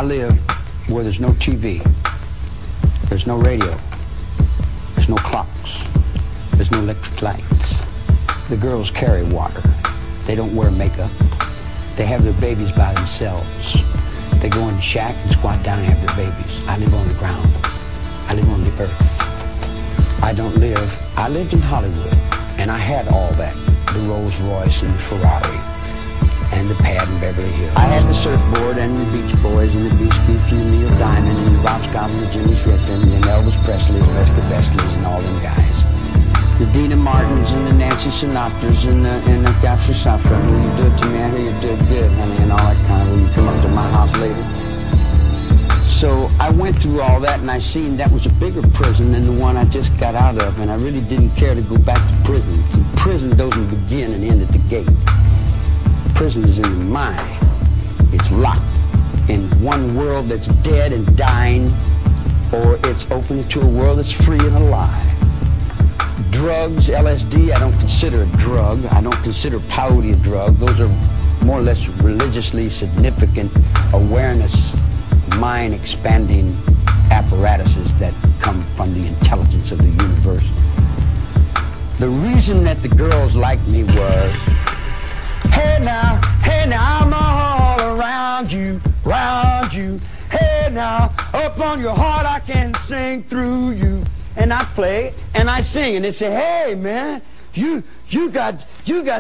I live where there's no TV, there's no radio, there's no clocks, there's no electric lights. The girls carry water. They don't wear makeup. They have their babies by themselves. They go in the shack and squat down and have their babies. I live on the ground. I live on the earth. I lived in Hollywood, and I had all that. The Rolls Royce and the Ferrari and the pad in Beverly Hills. I had the surfboard and the Beach Boys and the Beach Boys and Neil Diamond and the Bob Scott and the Jimmy Griffin and Elvis Presley and Lester Bestleys and all them guys. The Dina Martins and the Nancy Sinatras and the Gaffer Safra. Will you do it to me? I hear you did good, honey, and all that kind of. Will you come up to my house later? So I went through all that, and I seen that was a bigger prison than the one I just got out of, and I really didn't care to go back to prison. See, prison doesn't begin and end at the gate. Prison is in the mind. It's locked in one world that's dead and dying, or it's open to a world that's free and alive. Drugs, LSD, I don't consider a drug. I don't consider peyote a drug. Those are more or less religiously significant awareness, mind-expanding apparatuses that come from the intelligence of the universe. The reason that the girls liked me was, hey now, I'm all around you, round you. Hey now, up on your heart I can sing through you. And I play and I sing, and they say, hey man, you got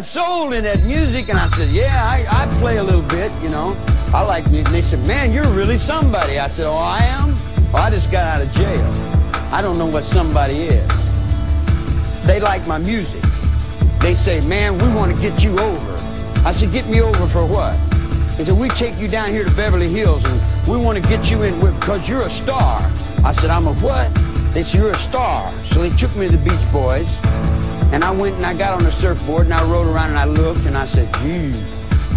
soul in that music. And I said, yeah, I play a little bit, you know. I like music. And they said, man, you're really somebody. I said, oh, I am? Well, I just got out of jail. I don't know what somebody is. They like my music. They say, man, we want to get you over. I said, get me over for what? They said, we take you down here to Beverly Hills and we want to get you in because you're a star. I said, I'm a what? They said, you're a star. So they took me to the Beach Boys, and I went and I got on the surfboard and I rode around and I looked and I said, gee,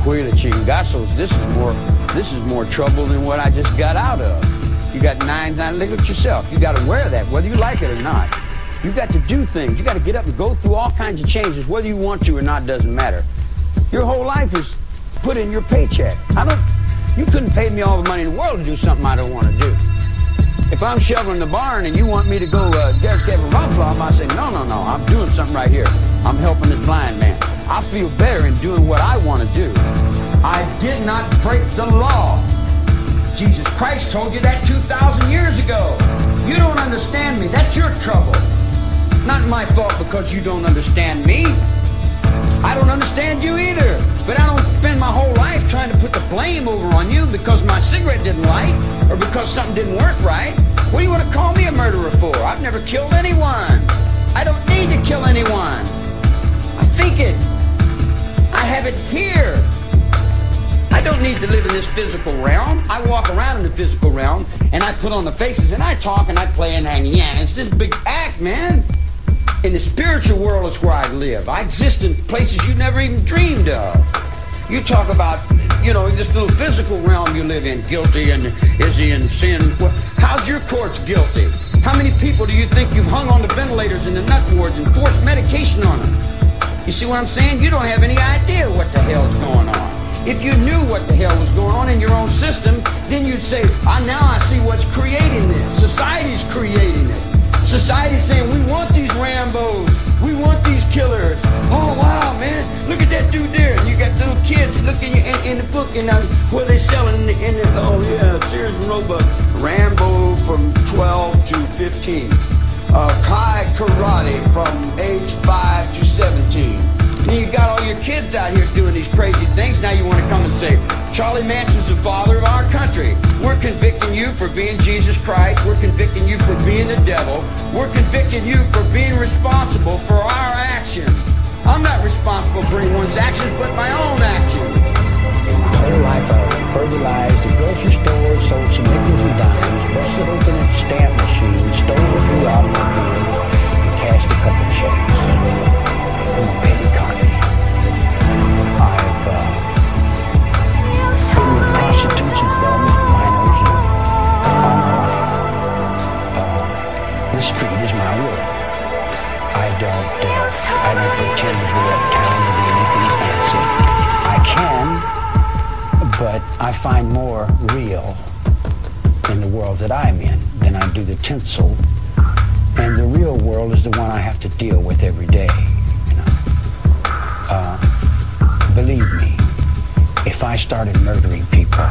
Huila Chingazos, this is more trouble than what I just got out of. You got nine, look at yourself. You got to wear that, whether you like it or not. You got to do things. You got to get up and go through all kinds of changes, whether you want to or not, doesn't matter. Your whole life is put in your paycheck. You couldn't pay me all the money in the world to do something I don't want to do. If I'm shoveling the barn and you want me to go get a rough off, I say, no, I'm doing something right here. I'm helping this blind man. I feel better in doing what I want to do. I did not break the law. Jesus Christ told you that 2,000 years ago. You don't understand me. That's your trouble. Not my fault because you don't understand me. I don't understand you either. But I don't spend my whole life trying to put the blame over on you because my cigarette didn't light or because something didn't work right. What do you want to call me a murderer for? I've never killed anyone. I don't need to kill anyone. I think it. I have it here. I don't need to live in this physical realm. I walk around in the physical realm and I put on the faces and I talk and I play and hang. Yeah, it's this big act, man. In the spiritual world is where I live. I exist in places you never even dreamed of. You talk about, you know, this little physical realm you live in, guilty and is he in sin? Well, how's your courts guilty? How many people do you think you've hung on the ventilators and the nut wards and forced medication on them? You see what I'm saying? You don't have any idea what the hell's going on. If you knew what the hell was going on in your own system, then you'd say, now I see what's creating this. Society's creating it. Society's saying, we want these Rambos. We want these killers. Oh, wow, man. Look at that dude there. And you got little kids looking in the book, and where they selling in the, oh, yeah, Sears and Roebuck. Rambo from 12 to 15. Kai Karate from age 5 to 17. And you got all your kids out here doing these crazy things. Now you want to come and say, Charlie Manson's the father of our country. We're convicting you for being Jesus Christ. We're convicting you for being the devil. We're convicting you for being responsible for our actions. I'm not responsible for anyone's actions but my own actions. In my whole life I burglarized the grocery store, sold some nickels and dimes, busted open a stamp machine, stole a few automobiles, and cashed a couple checks. I'm a petty convict. I've been with prostitutes and bums and minors all my life. This street is my world. I don't pretend to be uptown to be anything fancy. I can, but I find more real in the world that I'm in than I do the tinsel. And the real world is the one I have to deal with every day. You know? Believe me, if I started murdering people,